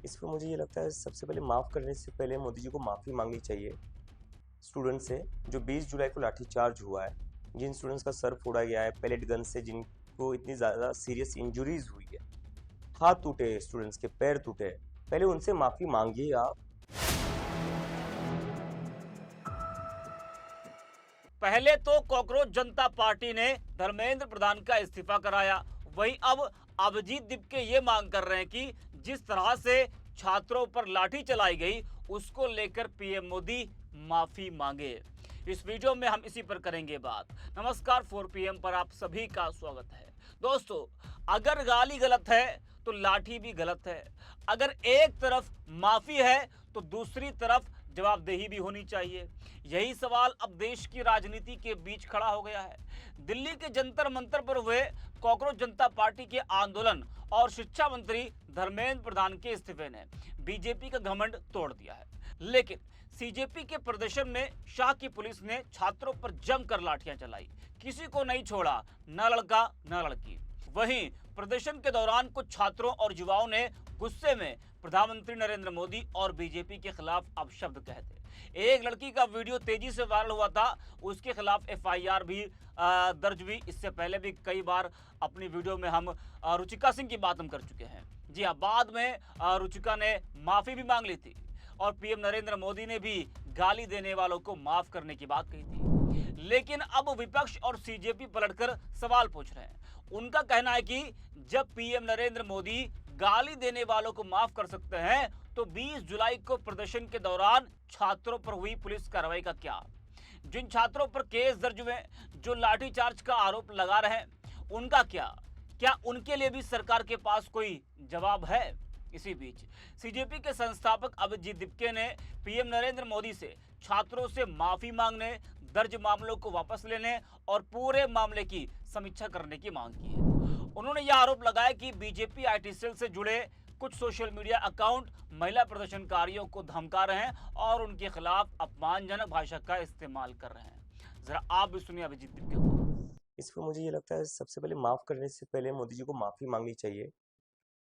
इस पे मुझे ये लगता है सबसे पहले माफ़ करने से पहले मोदी जी को माफ़ी मांगनी चाहिए स्टूडेंट से। जो 20 जुलाई को लाठीचार्ज हुआ है, जिन स्टूडेंट्स का सर फोड़ा गया है पैलेट गन से, जिनको इतनी ज़्यादा सीरियस इंजरीज हुई है, हाथ टूटे, स्टूडेंट्स के पैर टूटे, पहले उनसे माफ़ी मांगिए आप। पहले तो कॉकरोच जनता पार्टी ने धर्मेंद्र प्रधान का इस्तीफा कराया, वहीं अब अभिजीत दीपके ये मांग कर रहे हैं कि जिस तरह से छात्रों पर लाठी चलाई गई उसको लेकर पीएम मोदी माफी मांगे। इस वीडियो में हम इसी पर करेंगे बात। नमस्कार, 4 पीएम पर आप सभी का स्वागत है। दोस्तों, अगर गाली गलत है तो लाठी भी गलत है। अगर एक तरफ माफी है तो दूसरी तरफ जवाबदेही भी होनी चाहिए। यही सवाल अब देश की राजनीति के बीच खड़ा हो गया है। दिल्ली के जंतर मंतर पर हुए कॉकरोच जनता पार्टी के आंदोलन और शिक्षा मंत्री धर्मेंद्र प्रधान के इस्तीफे ने बीजेपी का घमंड तोड़ दिया है। लेकिन सीजेपी के प्रदर्शन में शाह की पुलिस ने छात्रों पर जमकर लाठियां चलाई, किसी को नहीं छोड़ा, न लड़का न लड़की। वहीं प्रदर्शन के दौरान कुछ छात्रों और युवाओं ने गुस्से में प्रधानमंत्री नरेंद्र मोदी और बीजेपी के खिलाफ अपशब्द कहे थे। एक लड़की का वीडियो तेजी से वायरल हुआ था, उसके खिलाफ एफआईआर भी दर्ज हुई। इससे पहले भी कई बार अपनी वीडियो में हम रुचिका सिंह की बात हम कर चुके हैं। जी हाँ, बाद में रुचिका ने माफी भी मांग ली थी और पीएम नरेंद्र मोदी ने भी गाली देने वालों को माफ करने की बात कही थी। लेकिन अब विपक्ष और सीजेपी पलटकर सवाल पूछ रहे हैं। उनका कहना है कि जब पीएम नरेंद्र मोदी गाली देने वालों को माफ कर सकते हैं तो 20 जुलाई को प्रदर्शन के दौरान छात्रों पर हुई पुलिस कार्रवाई का क्या? जिन छात्रों पर केस दर्ज हुए, जो लाठीचार्ज का आरोप लगा रहे हैं, उनका क्या उनके लिए भी सरकार के पास कोई जवाब है? इसी बीच सीजेपी के संस्थापक अभिजीत दीपके ने पीएम नरेंद्र मोदी से छात्रों से माफी मांगने, दर्ज मामलों को वापस लेने और पूरे मामले की समीक्षा करने की मांग की है। उन्होंने यह आरोप लगाया कि बीजेपी आईटी सेल से जुड़े कुछ सोशल मीडिया अकाउंट महिला प्रदर्शनकारियों को धमका रहे हैं और उनके खिलाफ अपमानजनक भाषा का इस्तेमाल कर रहे हैं। जरा आप भी सुनिए अभिजीत दीपके को। इस पे मुझे ये लगता है सबसे पहले माफ़ करने से पहले मोदी जी को माफ़ी मांगनी चाहिए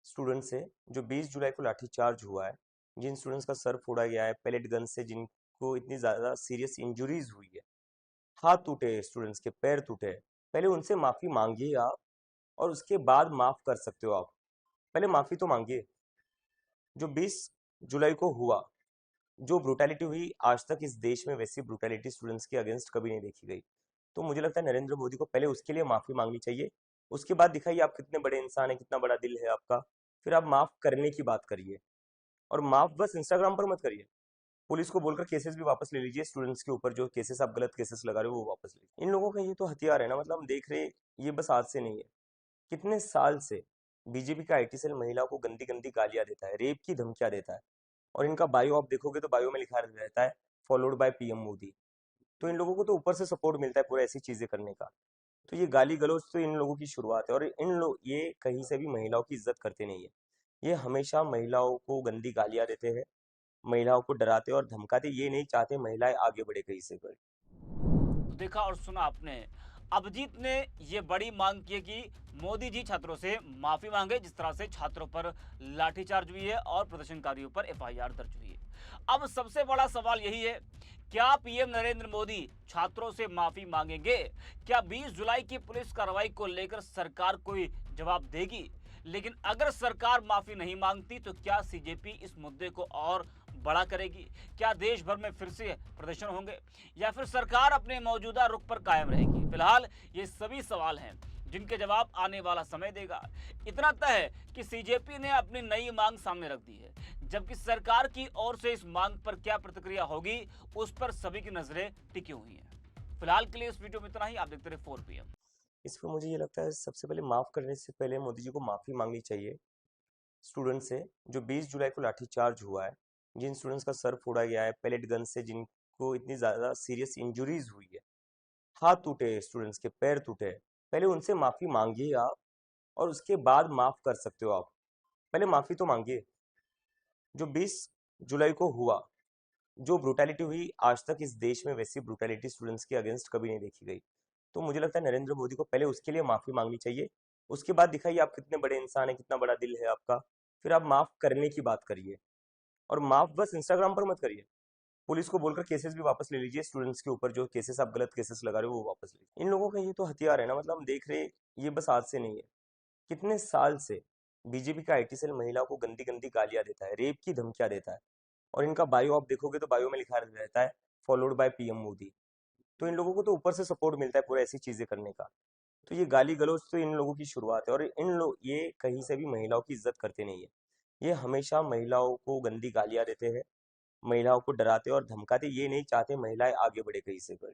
स्टूडेंट से। जो 20 जुलाई को लाठीचार्ज हुआ है, जिन स्टूडेंट्स का सर फोड़ा गया है पैलेट गन से, जिनको इतनी ज़्यादा सीरियस इंजरीज हुई है, हाथ टूटे, स्टूडेंट्स के पैर टूटे, पहले उनसे माफ़ी मांगिए आप, और उसके बाद माफ़ कर सकते हो आप। पहले माफ़ी तो मांगिए। जो 20 जुलाई को हुआ, जो ब्रुटैलिटी हुई, आज तक इस देश में वैसी ब्रुटैलिटी स्टूडेंट्स के अगेंस्ट कभी नहीं देखी गई। तो मुझे लगता है नरेंद्र मोदी को पहले उसके लिए माफ़ी मांगनी चाहिए। उसके बाद दिखाइए आप कितने बड़े इंसान हैं, कितना बड़ा दिल है आपका। फिर आप माफ़ करने की बात करिए, और माफ़ बस इंस्टाग्राम पर मत करिए। पुलिस को बोलकर केसेस भी वापस ले लीजिए। स्टूडेंट्स के ऊपर जो केसेस, आप गलत केसेस लगा रहे हो, वो वापस लीजिए। इन लोगों का ये तो हथियार है ना, मतलब हम देख रहे, ये बस आज से नहीं है, कितने साल से बीजेपी का आईटी सेल महिलाओं को गंदी गंदी गालियां देता है, रेप की धमकियां देता है। और इनका बायो आप देखोगे तो बायो में लिखा रहता है फॉलोड बाय पीएम मोदी। तो इन लोगों को तो ऊपर से सपोर्ट मिलता है पूरा ऐसी चीजें करने का। तो ये गाली गलौज तो इन लोगों की शुरुआत है, और इन लोग ये कहीं से भी महिलाओं की इज्जत करते नहीं है। ये हमेशा महिलाओं को गंदी गालियां देते हैं, महिलाओं को डराते और धमकाते, ये नहीं चाहते महिलाएं आगे बढ़े कहीं से कोई। तो देखा और सुना आपने, अभिजीत ने ये बड़ी मांग की है कि मोदी जी छात्रों से माफी मांगे, जिस तरह से छात्रों पर लाठीचार्ज हुई है और प्रदर्शनकारियों पर एफआईआर दर्ज हुई है। अब सबसे बड़ा सवाल यही है, क्या पीएम नरेंद्र मोदी छात्रों से माफी मांगेंगे? क्या 20 जुलाई की पुलिस कार्रवाई को लेकर सरकार कोई जवाब देगी? लेकिन अगर सरकार माफी नहीं मांगती तो क्या सीजेपी इस मुद्दे को और बड़ा करेगी? क्या देश भर में फिर से प्रदर्शन होंगे या फिर सरकार अपने मौजूदा रुख पर कायम रहेगी? फिलहाल ये सभी सवाल हैं जिनके जवाब आने वाला समय देगा। इतना तय है कि सीजेपी ने अपनी नई मांग सामने रख दी है, जबकि सरकार की ओर से इस मांग पर क्या प्रतिक्रिया होगी, उस पर सभी की नजरें टिकी हुई हैं। फिलहाल के लिए इस वीडियो में इतना ही। आप देखते रहे 4 पीएम। इस पे मुझे ये लगता है सबसे पहले माफ़ करने से पहले मोदी जी को माफ़ी मांगनी चाहिए स्टूडेंट से। जो 20 जुलाई को लाठीचार्ज हुआ है, जिन स्टूडेंट्स का सर फोड़ा गया है पैलेट गन से, जिनको इतनी ज़्यादा सीरियस इंजरीज हुई है, हाथ टूटे, स्टूडेंट्स के पैर टूटे, पहले उनसे माफ़ी मांगिए आप, और उसके बाद माफ़ कर सकते हो आप। पहले माफ़ी तो मांगिए। जो 20 जुलाई को हुआ, जो ब्रुटैलिटी हुई, आज तक इस देश में वैसी ब्रुटैलिटी स्टूडेंट्स के अगेंस्ट कभी नहीं देखी गई। तो मुझे लगता है नरेंद्र मोदी को पहले उसके लिए माफ़ी मांगनी चाहिए। उसके बाद दिखाइए आप कितने बड़े इंसान हैं, कितना बड़ा दिल है आपका। फिर आप माफ करने की बात करिए, और माफ बस इंस्टाग्राम पर मत करिए, पुलिस को बोलकर केसेस भी वापस ले लीजिए, स्टूडेंट्स के ऊपर जो केसेस आप गलत केसेस लगा रहे हो वो वापस लीजिए। इन लोगों का ये तो हथियार है ना, मतलब हम देख रहे, ये बस आज से नहीं है, कितने साल से बीजेपी का आईटी सेल महिलाओं को गंदी गंदी गालियां देता है, रेप की धमकियां देता है, और इनका बायो आप देखोगे तो बायो में लिखा रहता है फॉलोड बाय पीएम मोदी। तो इन लोगों को तो ऊपर से सपोर्ट मिलता है पूरा ऐसी चीजें करने का। तो ये गाली गलौज तो इन लोगों की शुरुआत है, और इन लोग ये कहीं से भी महिलाओं की इज्जत करते नहीं है, ये हमेशा महिलाओं को गंदी गालियां देते हैं, महिलाओं को डराते और धमकाते, ये नहीं चाहते महिलाएं आगे बढ़े कहीं से कोई।